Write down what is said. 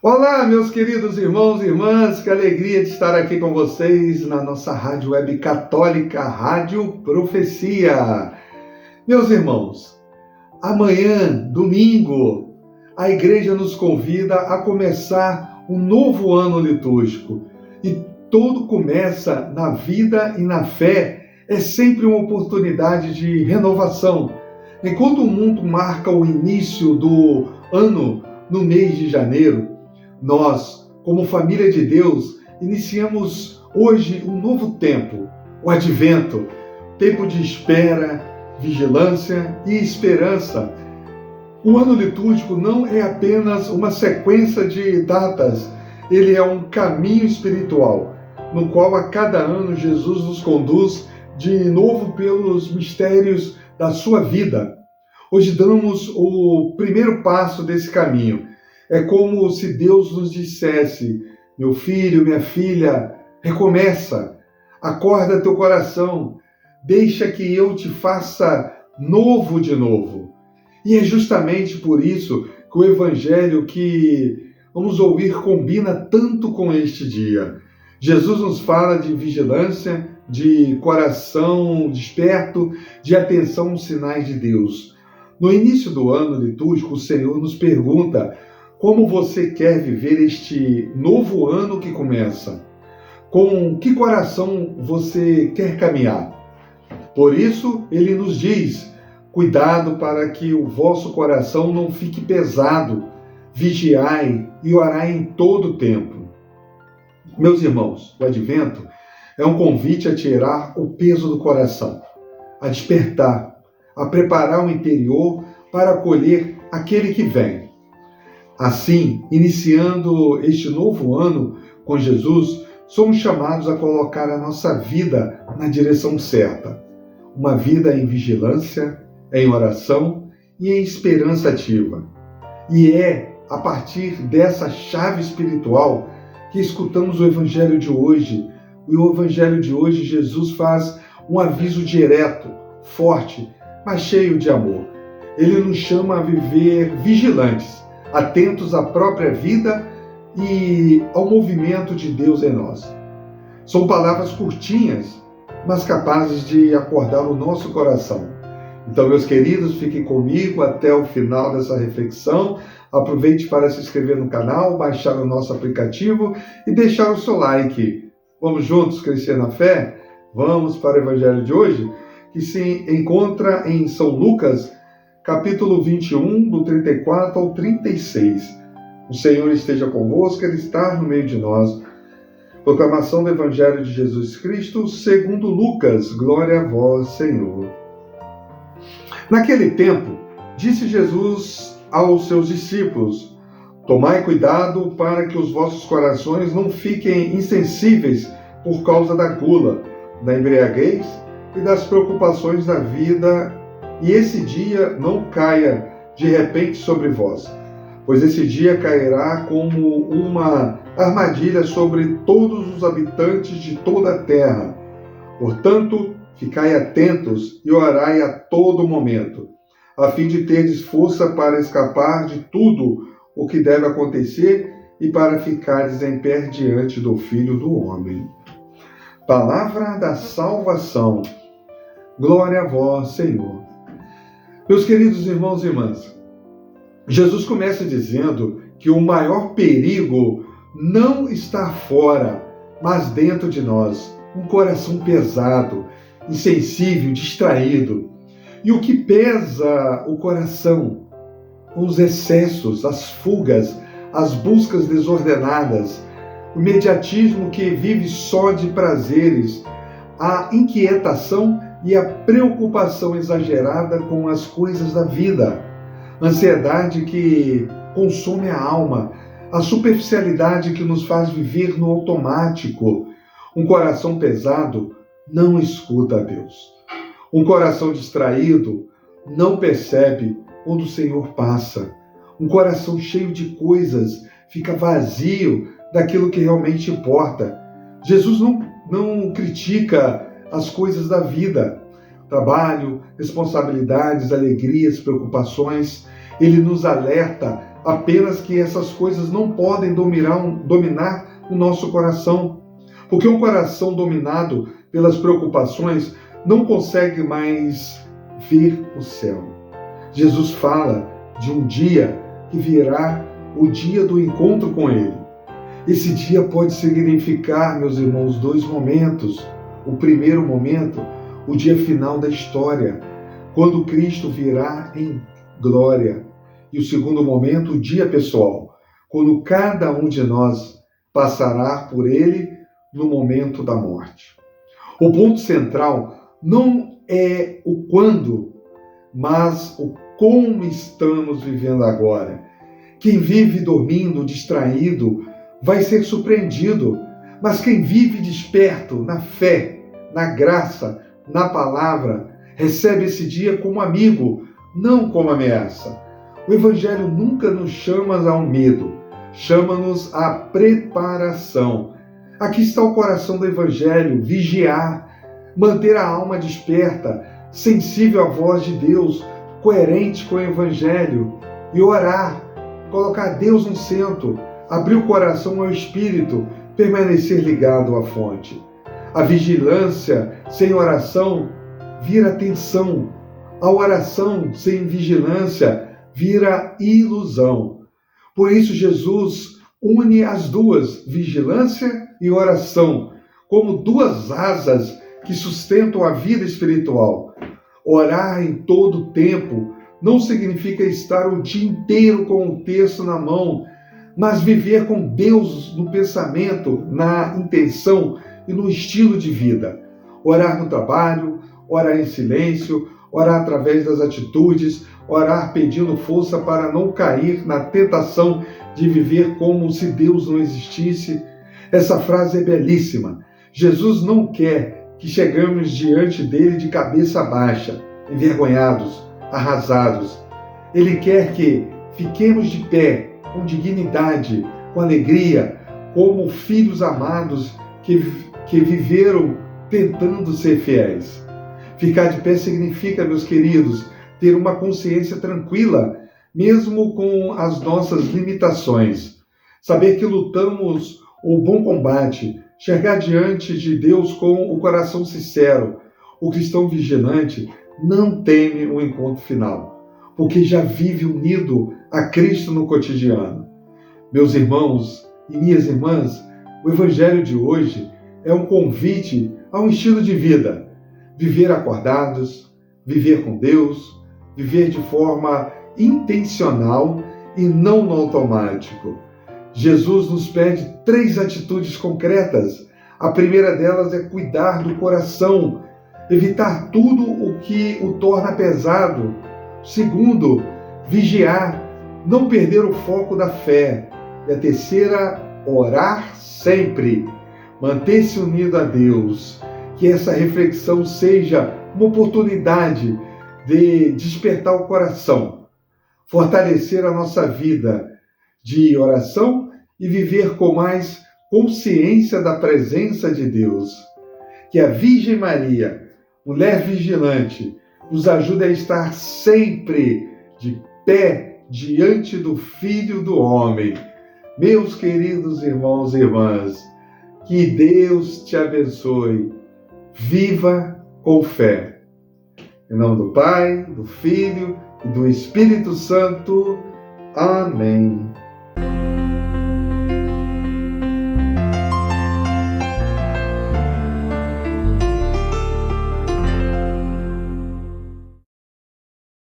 Olá, meus queridos irmãos e irmãs, que alegria de estar aqui com vocês na nossa rádio web católica, Rádio Profecia. Meus irmãos, amanhã, domingo, a igreja nos convida a começar um novo ano litúrgico. E tudo começa na vida e na fé, é sempre uma oportunidade de renovação. Enquanto o mundo marca o início do ano no mês de janeiro, nós, como família de Deus, iniciamos hoje um novo tempo, o Advento, tempo de espera, vigilância e esperança. O ano litúrgico não é apenas uma sequência de datas, ele é um caminho espiritual, no qual a cada ano Jesus nos conduz de novo pelos mistérios da sua vida. Hoje damos o primeiro passo desse caminho. É como se Deus nos dissesse: meu filho, minha filha, recomeça, acorda teu coração, deixa que eu te faça novo de novo. E é justamente por isso que o evangelho que vamos ouvir combina tanto com este dia. Jesus nos fala de vigilância, de coração desperto, de atenção aos sinais de Deus. No início do ano litúrgico, o Senhor nos pergunta: como você quer viver este novo ano que começa? Com que coração você quer caminhar? Por isso, ele nos diz: cuidado para que o vosso coração não fique pesado, vigiai e orai em todo o tempo. Meus irmãos, o Advento é um convite a tirar o peso do coração, a despertar, a preparar o interior para acolher aquele que vem. Assim, iniciando este novo ano com Jesus, somos chamados a colocar a nossa vida na direção certa. Uma vida em vigilância, em oração e em esperança ativa. E é a partir dessa chave espiritual que escutamos o Evangelho de hoje. E o Evangelho de hoje, Jesus faz um aviso direto, forte, mas cheio de amor. Ele nos chama a viver vigilantes, atentos à própria vida e ao movimento de Deus em nós. São palavras curtinhas, mas capazes de acordar o nosso coração. Então, meus queridos, fiquem comigo até o final dessa reflexão. Aproveite para se inscrever no canal, baixar o nosso aplicativo e deixar o seu like. Vamos juntos crescer na fé? Vamos para o Evangelho de hoje, que se encontra em São Lucas, capítulo 21, do 34 ao 36. O Senhor esteja convosco, Ele está no meio de nós. Proclamação do Evangelho de Jesus Cristo, segundo Lucas. Glória a vós, Senhor. Naquele tempo, disse Jesus aos seus discípulos: tomai cuidado para que os vossos corações não fiquem insensíveis por causa da gula, da embriaguez e das preocupações da vida, e esse dia não caia de repente sobre vós, pois esse dia cairá como uma armadilha sobre todos os habitantes de toda a terra. Portanto, ficai atentos e orai a todo momento, a fim de terdes força para escapar de tudo o que deve acontecer e para ficares em pé diante do Filho do Homem. Palavra da salvação. Glória a vós, Senhor. Meus queridos irmãos e irmãs, Jesus começa dizendo que o maior perigo não está fora, mas dentro de nós. Um coração pesado, insensível, distraído. E o que pesa o coração? Os excessos, as fugas, as buscas desordenadas, o imediatismo que vive só de prazeres, a inquietação e a preocupação exagerada com as coisas da vida, ansiedade que consome a alma, a superficialidade que nos faz viver no automático. Um coração pesado não escuta a Deus. Um coração distraído não percebe quando o Senhor passa. Um coração cheio de coisas fica vazio daquilo que realmente importa. Jesus não critica as coisas da vida, trabalho, responsabilidades, alegrias, preocupações. Ele nos alerta apenas que essas coisas não podem dominar o nosso coração, porque um coração dominado pelas preocupações não consegue mais ver o céu. Jesus fala de um dia que virá, o dia do encontro com Ele. Esse dia pode significar, meus irmãos, dois momentos. O primeiro momento, o dia final da história, quando Cristo virá em glória. E o segundo momento, o dia pessoal, quando cada um de nós passará por Ele no momento da morte. O ponto central não é o quando, mas o como estamos vivendo agora. Quem vive dormindo, distraído, vai ser surpreendido, mas quem vive desperto na fé, na graça, na palavra, recebe esse dia como amigo, não como ameaça. O Evangelho nunca nos chama ao medo, chama-nos à preparação. Aqui está o coração do Evangelho: vigiar, manter a alma desperta, sensível à voz de Deus, coerente com o Evangelho, e orar, colocar Deus no centro, abrir o coração ao Espírito, permanecer ligado à fonte. A vigilância sem oração vira tensão. A oração sem vigilância vira ilusão. Por isso Jesus une as duas, vigilância e oração, como duas asas que sustentam a vida espiritual. Orar em todo o tempo não significa estar o dia inteiro com o texto na mão, mas viver com Deus no pensamento, na intenção e no estilo de vida. Orar no trabalho, orar em silêncio, orar através das atitudes, orar pedindo força para não cair na tentação de viver como se Deus não existisse. Essa frase é belíssima. Jesus não quer que chegamos diante dele de cabeça baixa, envergonhados, arrasados. Ele quer que fiquemos de pé, com dignidade, com alegria, como filhos amados que viveram tentando ser fiéis. Ficar de pé significa, meus queridos, ter uma consciência tranquila, mesmo com as nossas limitações. Saber que lutamos o bom combate, chegar diante de Deus com o coração sincero. O cristão vigilante não teme o encontro final, porque já vive unido a Cristo no cotidiano. Meus irmãos e minhas irmãs, o Evangelho de hoje é um convite a um estilo de vida. Viver acordados, viver com Deus, viver de forma intencional e não no automático. Jesus nos pede 3 atitudes concretas. A primeira delas é cuidar do coração, evitar tudo o que o torna pesado. Segundo, vigiar, não perder o foco da fé. E a terceira, orar sempre, manter-se unido a Deus. Que essa reflexão seja uma oportunidade de despertar o coração, fortalecer a nossa vida de oração e viver com mais consciência da presença de Deus. Que a Virgem Maria, mulher vigilante, nos ajude a estar sempre de pé diante do Filho do Homem. Meus queridos irmãos e irmãs, que Deus te abençoe. Viva com fé. Em nome do Pai, do Filho e do Espírito Santo. Amém.